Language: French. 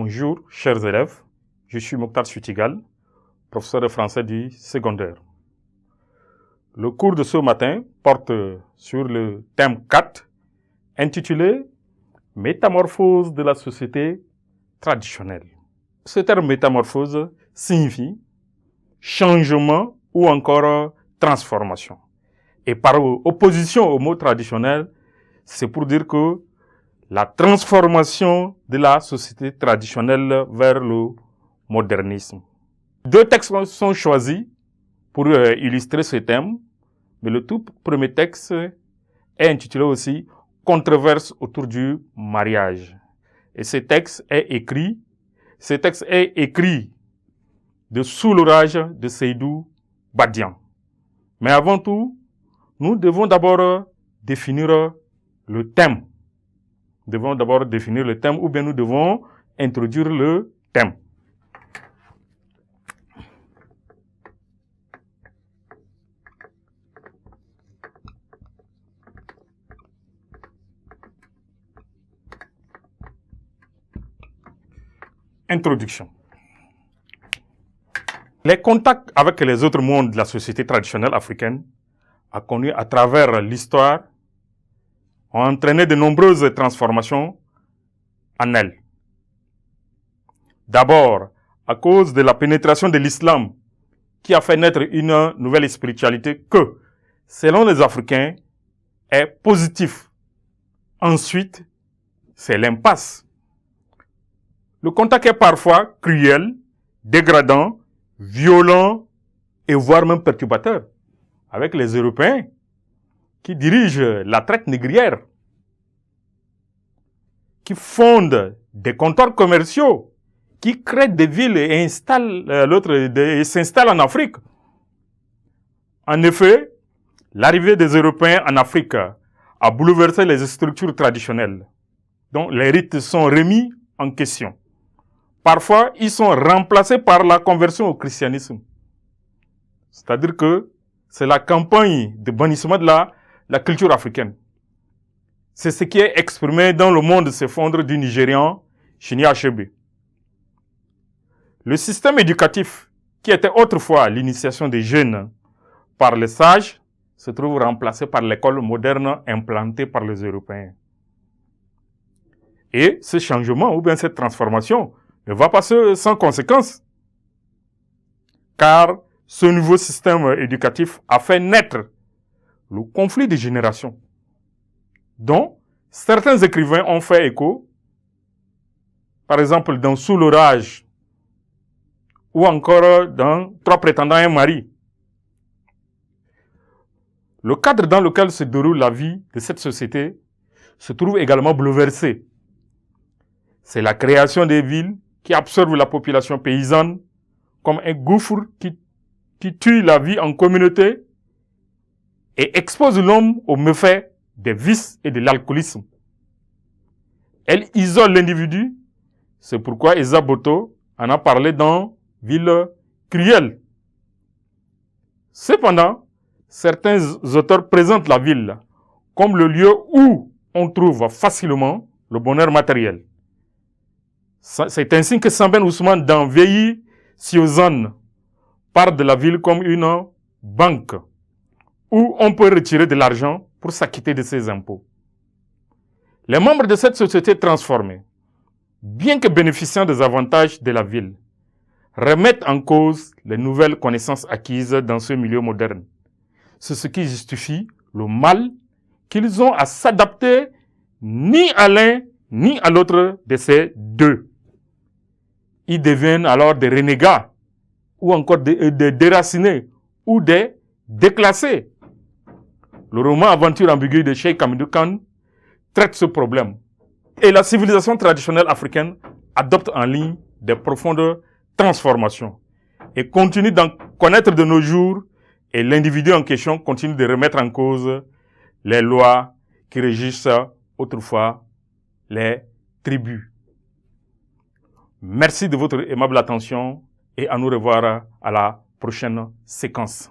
Bonjour, chers élèves. Je suis Mokhtar Chutigal, professeur de français du secondaire. Le cours de ce matin porte sur le thème 4, intitulé « Métamorphose de la société traditionnelle ». Ce terme « métamorphose » signifie changement ou encore transformation. Et par opposition au mot traditionnel, c'est pour dire que la transformation de la société traditionnelle vers le modernisme. Deux textes sont choisis pour illustrer ce thème, mais le tout premier texte est intitulé aussi « Controverse autour du mariage ». Et ce texte est écrit de sous l'orage de Seydou Badian. Mais avant tout, nous devons d'abord définir le thème. Nous devons d'abord définir le thème ou bien nous devons introduire le thème. Introduction. Les contacts avec les autres mondes de la société traditionnelle africaine a connu à travers l'histoire ont entraîné de nombreuses transformations en elle. D'abord, à cause de la pénétration de l'islam qui a fait naître une nouvelle spiritualité que, selon les Africains, est positive. Ensuite, c'est l'impasse. Le contact est parfois cruel, dégradant, violent et voire même perturbateur avec les Européens qui dirigent la traite négrière, qui fondent des comptoirs commerciaux, qui créent des villes et s'installent en Afrique. En effet, l'arrivée des Européens en Afrique a bouleversé les structures traditionnelles, dont les rites sont remis en question. Parfois, ils sont remplacés par la conversion au christianisme. C'est-à-dire que c'est la campagne de bannissement de la culture africaine. C'est ce qui est exprimé dans Le Monde s'effondre du Nigérian Chinua Achebe. Le système éducatif, qui était autrefois l'initiation des jeunes par les sages, se trouve remplacé par l'école moderne implantée par les Européens. Et ce changement, ou bien cette transformation, ne va pas sans conséquence, car ce nouveau système éducatif a fait naître le conflit des générations, dont certains écrivains ont fait écho, par exemple dans Sous l'orage, ou encore dans Trois prétendants et un mari. Le cadre dans lequel se déroule la vie de cette société se trouve également bouleversé. C'est la création des villes qui absorbe la population paysanne comme un gouffre qui tue la vie en communauté et expose l'homme aux méfaits des vices et de l'alcoolisme. Elle isole l'individu, c'est pourquoi Esa Boto en a parlé dans Ville cruelle. Cependant, certains auteurs présentent la ville comme le lieu où on trouve facilement le bonheur matériel. C'est ainsi que Samben Ousmane dans Vieilli Siozane parle de la ville comme une banque où on peut retirer de l'argent pour s'acquitter de ses impôts. Les membres de cette société transformée, bien que bénéficiant des avantages de la ville, remettent en cause les nouvelles connaissances acquises dans ce milieu moderne. C'est ce qui justifie le mal qu'ils ont à s'adapter ni à l'un ni à l'autre de ces deux. Ils deviennent alors des renégats, ou encore des déracinés, ou des déclassés. Le roman Aventure ambiguë de Cheikh Hamidou Kane traite ce problème. Et la civilisation traditionnelle africaine adopte en ligne des profondes transformations et continue d'en connaître de nos jours, et l'individu en question continue de remettre en cause les lois qui régissent autrefois les tribus. Merci de votre aimable attention et à nous revoir à la prochaine séquence.